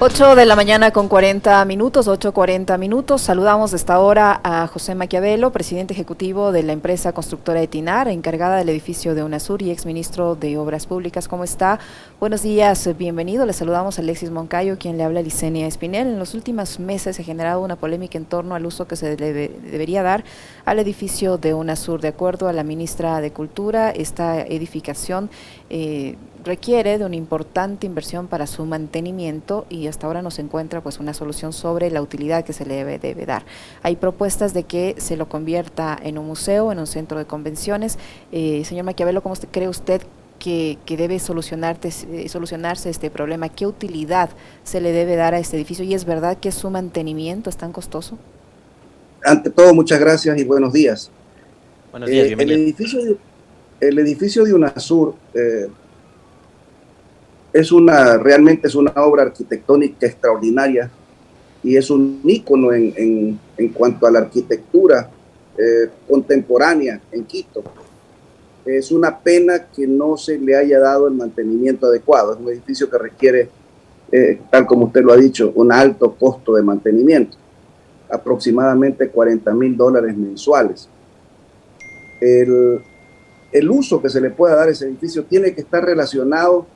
8 de la mañana con 40 minutos, 8:40 minutos. Saludamos de esta hora a José Maquiavelo, presidente ejecutivo de la empresa constructora Etinar, encargada del edificio de UNASUR y exministro de Obras Públicas. ¿Cómo está? Buenos días, bienvenido. Le saludamos a Alexis Moncayo, quien le habla a Licenia Espinel. En los últimos meses se ha generado una polémica en torno al uso que se debería dar al edificio de UNASUR. De acuerdo a la ministra de Cultura, esta edificación requiere de una importante inversión para su mantenimiento y hasta ahora no se encuentra pues una solución sobre la utilidad que se le debe dar. Hay propuestas de que se lo convierta en un museo, en un centro de convenciones. Señor Maquiavelo, ¿cómo cree usted que debe solucionarse este problema? ¿Qué utilidad se le debe dar a este edificio? ¿Y es verdad que su mantenimiento es tan costoso? Ante todo, muchas gracias y buenos días. Buenos días, bienvenido. El edificio de UNASUR realmente es una obra arquitectónica extraordinaria y es un ícono en cuanto a la arquitectura contemporánea en Quito. Es una pena que no se le haya dado el mantenimiento adecuado. Es un edificio que requiere, tal como usted lo ha dicho, un alto costo de mantenimiento, aproximadamente $40,000 mensuales. El uso que se le pueda dar a ese edificio tiene que estar relacionado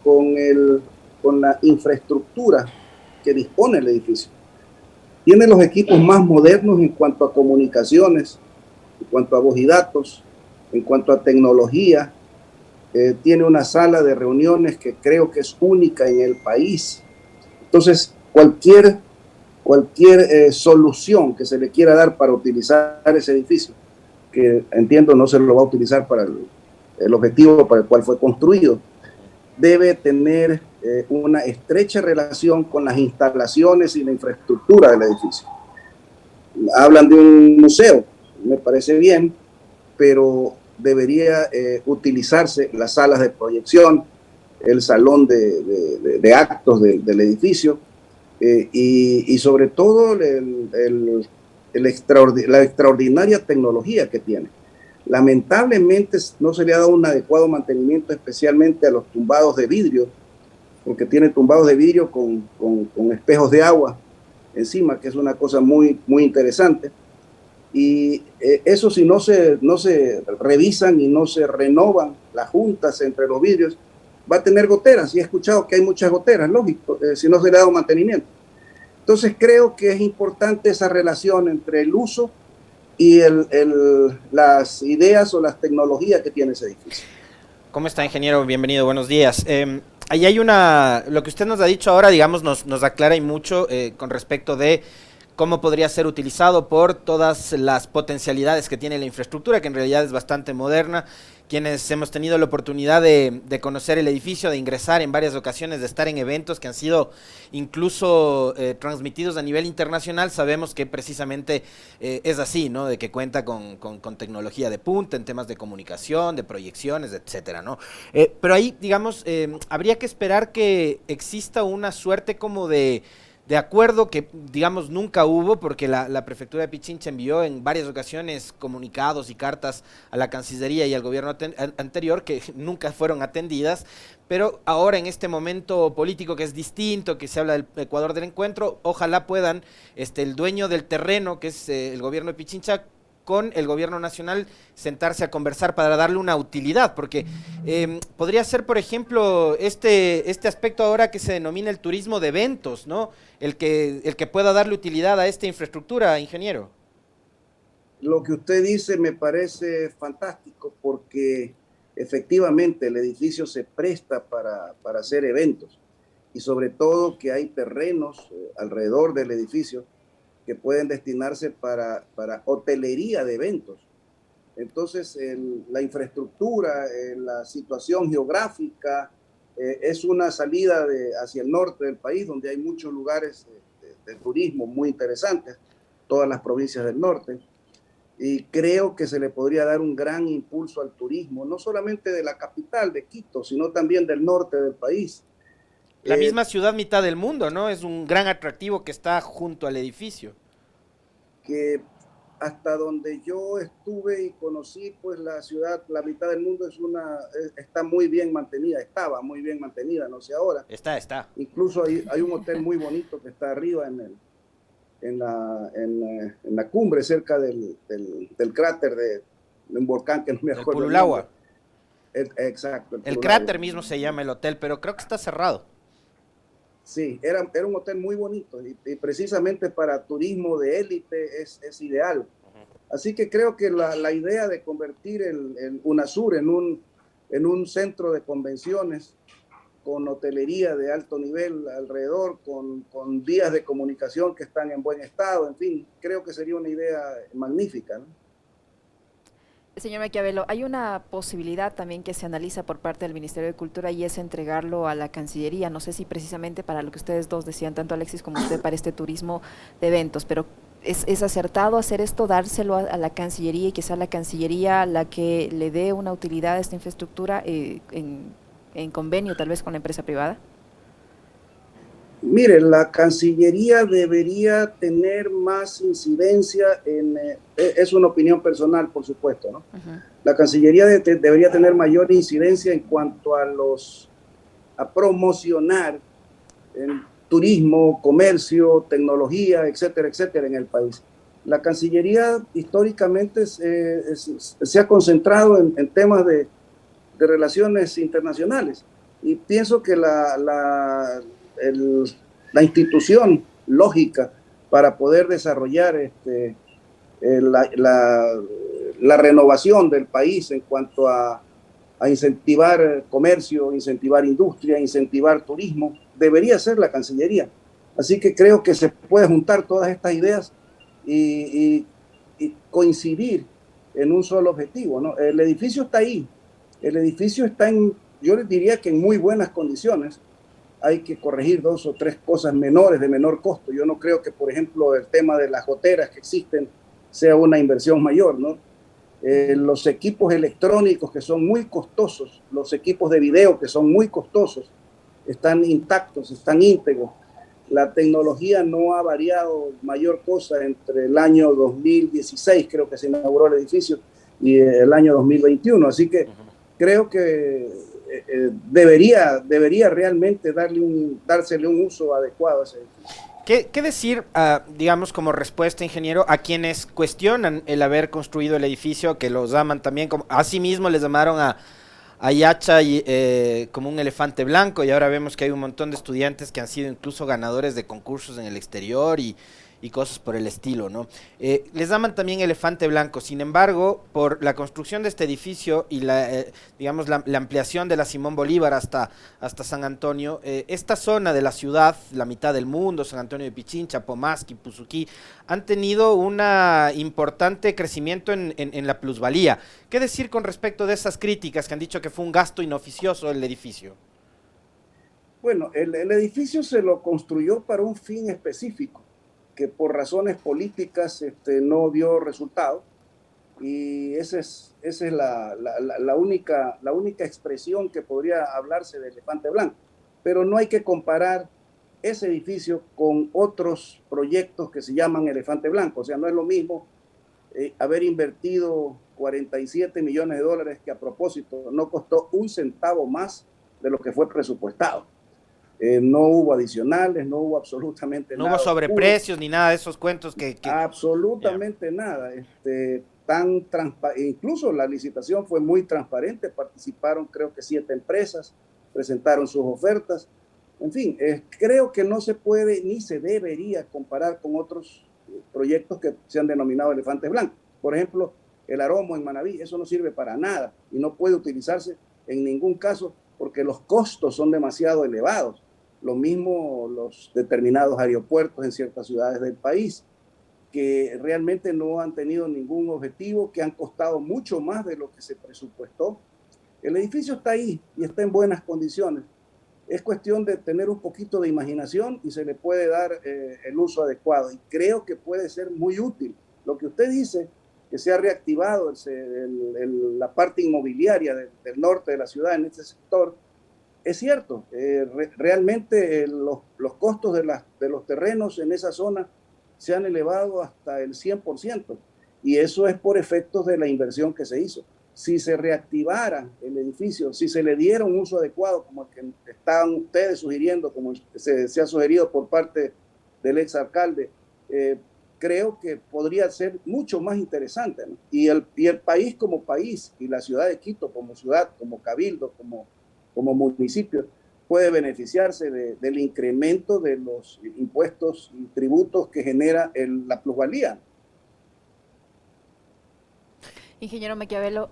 con la infraestructura que dispone el edificio. Tiene los equipos más modernos en cuanto a comunicaciones, en cuanto a voz y datos, en cuanto a tecnología. Tiene una sala de reuniones que creo que es única en el país. Entonces, cualquier solución que se le quiera dar para utilizar ese edificio, que entiendo no se lo va a utilizar para el objetivo para el cual fue construido, debe tener una estrecha relación con las instalaciones y la infraestructura del edificio. Hablan de un museo, me parece bien, pero debería utilizarse las salas de proyección, el salón de actos del edificio y sobre todo la extraordinaria tecnología que tiene. Lamentablemente no se le ha dado un adecuado mantenimiento, especialmente a los tumbados de vidrio, porque tiene tumbados de vidrio con espejos de agua encima, que es una cosa muy, muy interesante. Y eso, si no se revisan y no se renovan las juntas entre los vidrios, va a tener goteras. Y he escuchado que hay muchas goteras, lógico, si no se le ha dado mantenimiento. Entonces creo que es importante esa relación entre el uso y las ideas o las tecnologías que tiene ese edificio. ¿Cómo está, ingeniero? Bienvenido, buenos días. Ahí hay lo que usted nos ha dicho ahora, digamos, nos aclara y mucho con respecto de cómo podría ser utilizado por todas las potencialidades que tiene la infraestructura, que en realidad es bastante moderna. Quienes hemos tenido la oportunidad de conocer el edificio, de ingresar en varias ocasiones, de estar en eventos que han sido incluso transmitidos a nivel internacional, sabemos que precisamente es así, ¿no? De que cuenta con tecnología de punta en temas de comunicación, de proyecciones, etcétera, ¿no? Pero ahí, digamos, habría que esperar que exista una suerte como de acuerdo que, digamos, nunca hubo, porque la prefectura de Pichincha envió en varias ocasiones comunicados y cartas a la Cancillería y al gobierno anterior que nunca fueron atendidas, pero ahora en este momento político que es distinto, que se habla del Ecuador del encuentro, ojalá puedan el dueño del terreno, que es el gobierno de Pichincha, con el gobierno nacional sentarse a conversar para darle una utilidad, porque podría ser, por ejemplo, este aspecto ahora que se denomina el turismo de eventos, ¿no? El que pueda darle utilidad a esta infraestructura, ingeniero. Lo que usted dice me parece fantástico porque efectivamente el edificio se presta para hacer eventos y sobre todo que hay terrenos alrededor del edificio que pueden destinarse para hotelería de eventos. Entonces, la infraestructura, la situación geográfica, es una salida hacia el norte del país, donde hay muchos lugares de turismo muy interesantes, todas las provincias del norte. Y creo que se le podría dar un gran impulso al turismo, no solamente de la capital, de Quito, sino también del norte del país. La misma ciudad mitad del mundo, ¿no? Es un gran atractivo que está junto al edificio. Que hasta donde yo estuve y conocí, pues la ciudad, la mitad del mundo está muy bien mantenida, estaba muy bien mantenida, no sé ahora. Está. Incluso hay un hotel muy bonito que está arriba en la cumbre, cerca del cráter de un volcán que no me Del acuerdo el nombre. Pululagua. Exacto, el El Purulagua. cráter mismo se llama el hotel, pero creo que está cerrado. Sí, era un hotel muy bonito y precisamente para turismo de élite es ideal. Así que creo que la idea de convertir el UNASUR en un centro de convenciones con hotelería de alto nivel alrededor, con vías de comunicación que están en buen estado, en fin, creo que sería una idea magnífica, ¿no? Señor Maquiavelo, hay una posibilidad también que se analiza por parte del Ministerio de Cultura y es entregarlo a la Cancillería. No sé si precisamente para lo que ustedes dos decían, tanto Alexis como usted, para este turismo de eventos, pero ¿es acertado hacer esto, dárselo a la Cancillería y que sea la Cancillería la que le dé una utilidad a esta infraestructura en convenio tal vez con la empresa privada? Mire, la Cancillería debería tener más incidencia es una opinión personal, por supuesto, ¿no? Uh-huh. La Cancillería debería tener mayor incidencia en cuanto a promocionar el turismo, comercio, tecnología, etcétera, etcétera, en el país. La Cancillería históricamente se ha concentrado en temas de relaciones internacionales y pienso que la institución lógica para poder desarrollar la, la, la renovación del país en cuanto a incentivar comercio, incentivar industria, incentivar turismo, debería ser la Cancillería. Así que creo que se puede juntar todas estas ideas y coincidir en un solo objetivo, ¿no? El edificio está ahí, el edificio está yo les diría que en muy buenas condiciones. Hay que corregir 2 o 3 cosas menores, de menor costo. Yo no creo que, por ejemplo, el tema de las goteras que existen sea una inversión mayor, ¿no? Los equipos electrónicos que son muy costosos, los equipos de video que son muy costosos, están intactos, están íntegros. La tecnología no ha variado mayor cosa entre el año 2016, creo que se inauguró el edificio, y el año 2021. Así que creo que debería realmente dársele un uso adecuado a ese edificio. ¿Qué decir, digamos, como respuesta, ingeniero, a quienes cuestionan el haber construido el edificio, que los llaman también, como asimismo les llamaron a Yacha como un elefante blanco, y ahora vemos que hay un montón de estudiantes que han sido incluso ganadores de concursos en el exterior y cosas por el estilo, ¿no? Les llaman también elefante blanco. Sin embargo, por la construcción de este edificio y digamos la ampliación de la Simón Bolívar hasta San Antonio, esta zona de la ciudad, la mitad del mundo, San Antonio de Pichincha, Pomasqui, Puzuquí, han tenido un importante crecimiento en la plusvalía. ¿Qué decir con respecto de esas críticas que han dicho que fue un gasto inoficioso el edificio? Bueno, el edificio se lo construyó para un fin específico, que por razones políticas no dio resultado, y esa es la única expresión que podría hablarse de elefante blanco. Pero no hay que comparar ese edificio con otros proyectos que se llaman elefante blanco. O sea, no es lo mismo haber invertido 47 millones de dólares, que a propósito no costó un centavo más de lo que fue presupuestado. No hubo adicionales, no hubo absolutamente No nada. hubo sobreprecios ni nada de esos cuentos que... Absolutamente nada. Incluso la licitación fue muy transparente, participaron creo que 7 empresas, presentaron sus ofertas. En fin, creo que no se puede ni se debería comparar con otros proyectos que se han denominado elefantes blancos. Por ejemplo, el Aromo en Manabí, eso no sirve para nada y no puede utilizarse en ningún caso porque los costos son demasiado elevados. Lo mismo los determinados aeropuertos en ciertas ciudades del país, que realmente no han tenido ningún objetivo, que han costado mucho más de lo que se presupuestó. El edificio está ahí y está en buenas condiciones. Es cuestión de tener un poquito de imaginación y se le puede dar el uso adecuado. Y creo que puede ser muy útil. Lo que usted dice, que se ha reactivado la parte inmobiliaria del norte de la ciudad en este sector, es cierto. Realmente los costos de los terrenos en esa zona se han elevado hasta el 100%. Y eso es por efectos de la inversión que se hizo. Si se reactivara el edificio, si se le diera un uso adecuado, como el que estaban ustedes sugiriendo, como se ha sugerido por parte del exalcalde, creo que podría ser mucho más interesante, ¿no? Y el país como país, y la ciudad de Quito como ciudad, como cabildo, como municipio, puede beneficiarse del incremento de los impuestos y tributos que genera la plusvalía. Ingeniero Maquiavelo,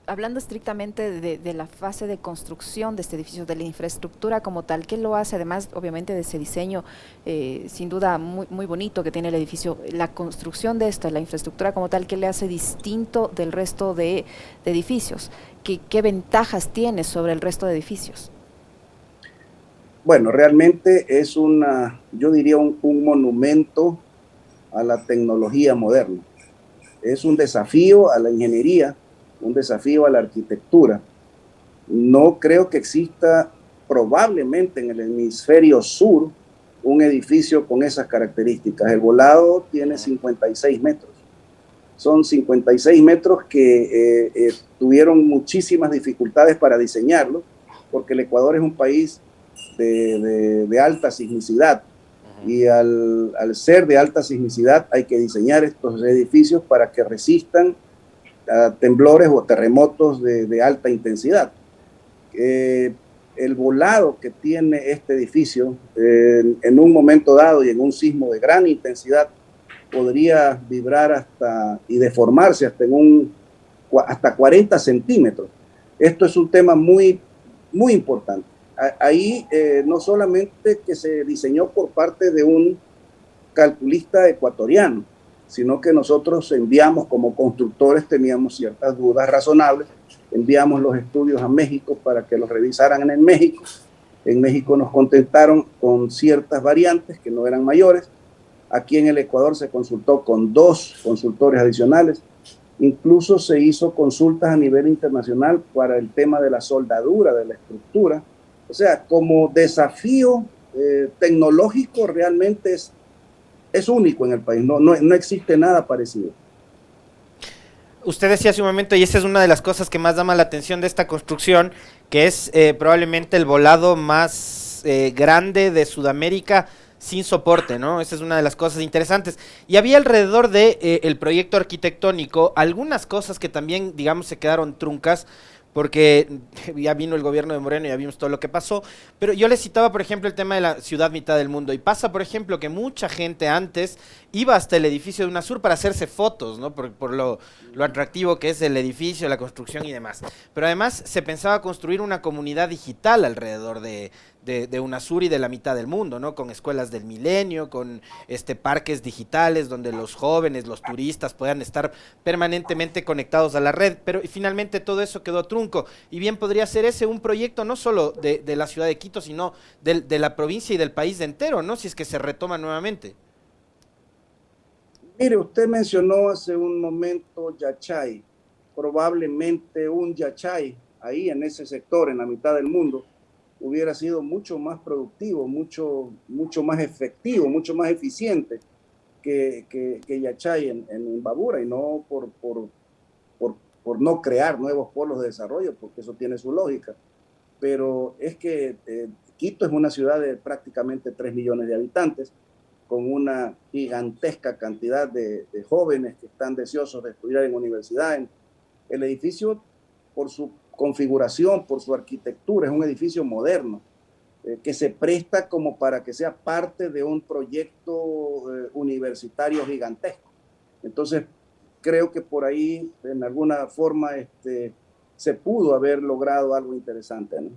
hablando estrictamente de la fase de construcción de este edificio, de la infraestructura como tal, ¿qué lo hace? Además, obviamente, de ese diseño sin duda muy bonito que tiene el edificio, la construcción de esta, la infraestructura como tal, ¿qué le hace distinto del resto de edificios? ¿Qué ventajas tiene sobre el resto de edificios? Bueno, realmente es yo diría un monumento a la tecnología moderna. Es un desafío a la ingeniería, un desafío a la arquitectura. No creo que exista probablemente en el hemisferio sur un edificio con esas características. El volado tiene 56 metros. Son 56 metros que tuvieron muchísimas dificultades para diseñarlo, porque el Ecuador es un país de alta sismicidad. Y al ser de alta sismicidad hay que diseñar estos edificios para que resistan a temblores o terremotos de alta intensidad. El volado que tiene este edificio en un momento dado y en un sismo de gran intensidad podría vibrar y deformarse hasta 40 centímetros. Esto es un tema muy importante. Ahí no solamente que se diseñó por parte de un calculista ecuatoriano, sino que nosotros enviamos como constructores, teníamos ciertas dudas razonables, enviamos los estudios a México para que los revisaran en México. En México nos contentaron con ciertas variantes que no eran mayores. Aquí en el Ecuador se consultó con 2 consultores adicionales. Incluso se hizo consultas a nivel internacional para el tema de la soldadura de la estructura. O sea, como desafío tecnológico realmente es único en el país, no existe nada parecido. Usted decía hace un momento, y esa es una de las cosas que más llama la atención de esta construcción, que es probablemente el volado más grande de Sudamérica sin soporte, ¿no? Esa es una de las cosas interesantes. Y había alrededor de el proyecto arquitectónico algunas cosas que también, digamos, se quedaron truncas, porque ya vino el gobierno de Moreno y ya vimos todo lo que pasó, pero yo les citaba, por ejemplo, el tema de la ciudad mitad del mundo, y pasa, por ejemplo, que mucha gente antes iba hasta el edificio de UNASUR para hacerse fotos, ¿no? Por lo atractivo que es el edificio, la construcción y demás, pero además se pensaba construir una comunidad digital alrededor de UNASUR y de la mitad del mundo, ¿no? Con escuelas del milenio, con parques digitales donde los jóvenes, los turistas puedan estar permanentemente conectados a la red, pero finalmente todo eso quedó trunco, y bien podría ser ese un proyecto no solo de la ciudad de Quito, sino de la provincia y del país entero, ¿no? Si es que se retoma nuevamente. Mire, usted mencionó hace un momento Yachay. Probablemente un Yachay ahí en ese sector, en la mitad del mundo, hubiera sido mucho más productivo, mucho más efectivo, mucho más eficiente que Yachay en Imbabura, y no por no crear nuevos polos de desarrollo, porque eso tiene su lógica. Pero es que Quito es una ciudad de prácticamente 3 millones de habitantes, con una gigantesca cantidad de jóvenes que están deseosos de estudiar en universidades. El edificio, por su configuración, por su arquitectura, es un edificio moderno, que se presta como para que sea parte de un proyecto universitario gigantesco. Entonces, creo que por ahí, en alguna forma, se pudo haber logrado algo interesante, ¿no?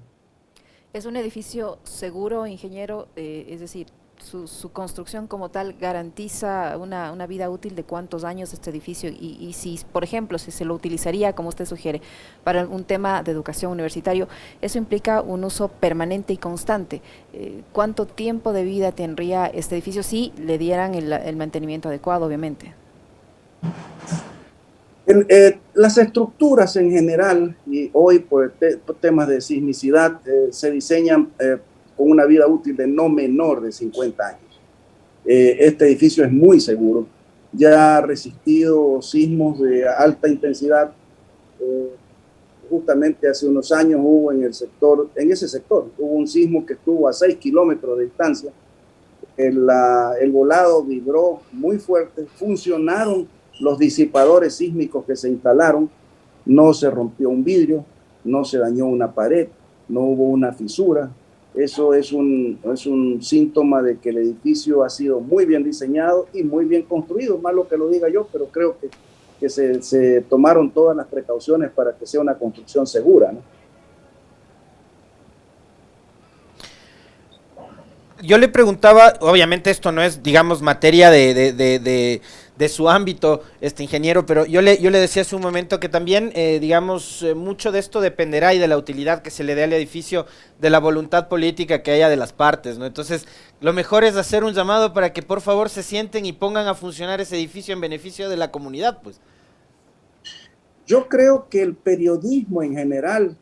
¿Es un edificio seguro, ingeniero? Es decir, su construcción como tal garantiza una vida útil de cuántos años este edificio, y si, por ejemplo, si se lo utilizaría, como usted sugiere, para un tema de educación universitario, eso implica un uso permanente y constante. ¿Cuánto tiempo de vida tendría este edificio si le dieran el mantenimiento adecuado, obviamente? Las estructuras en general, y hoy por temas de sismicidad, se diseñan con una vida útil de no menor de 50 años. Este edificio es muy seguro. ya ha resistido sismos de alta intensidad. Justamente hace unos años hubo en ese sector, hubo un sismo que estuvo a 6 kilómetros de distancia. El volado vibró muy fuerte, funcionaron los disipadores sísmicos que se instalaron, no se rompió un vidrio, no se dañó una pared, no hubo una fisura. Eso es un síntoma de que el edificio ha sido muy bien diseñado y muy bien construido, malo que lo diga yo, pero creo que se tomaron todas las precauciones para que sea una construcción segura, ¿no? Yo le preguntaba, obviamente esto no es, digamos, materia de su ámbito, ingeniero, pero yo le decía hace un momento que también, digamos, mucho de esto dependerá y de la utilidad que se le dé al edificio, de la voluntad política que haya de las partes, ¿no? Entonces, lo mejor es hacer un llamado para que por favor se sienten y pongan a funcionar ese edificio en beneficio de la comunidad, pues. Yo creo que el periodismo en general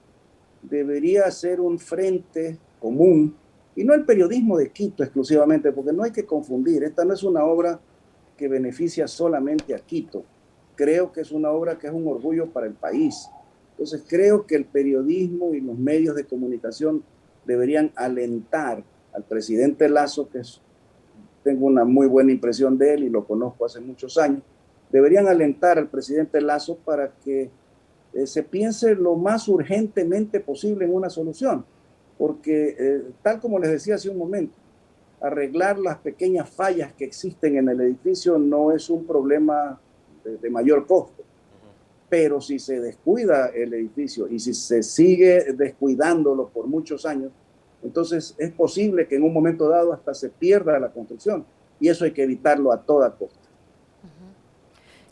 debería ser un frente común, y no el periodismo de Quito exclusivamente, porque no hay que confundir, esta no es una obra que beneficia solamente a Quito, creo que es una obra que es un orgullo para el país. Entonces creo que el periodismo y los medios de comunicación deberían alentar al presidente Lasso, tengo una muy buena impresión de él y lo conozco hace muchos años, deberían alentar al presidente Lasso para que se piense lo más urgentemente posible en una solución, porque tal como les decía hace un momento, arreglar las pequeñas fallas que existen en el edificio no es un problema de mayor costo, pero si se descuida el edificio y si se sigue descuidándolo por muchos años, entonces es posible que en un momento dado hasta se pierda la construcción, y eso hay que evitarlo a toda costa.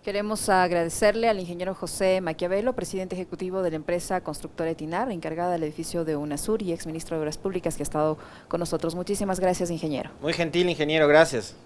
Queremos agradecerle al ingeniero José Maquiavelo, presidente ejecutivo de la empresa constructora Etinar, encargada del edificio de UNASUR y exministro de Obras Públicas, que ha estado con nosotros. Muchísimas gracias, ingeniero. Muy gentil, ingeniero, gracias.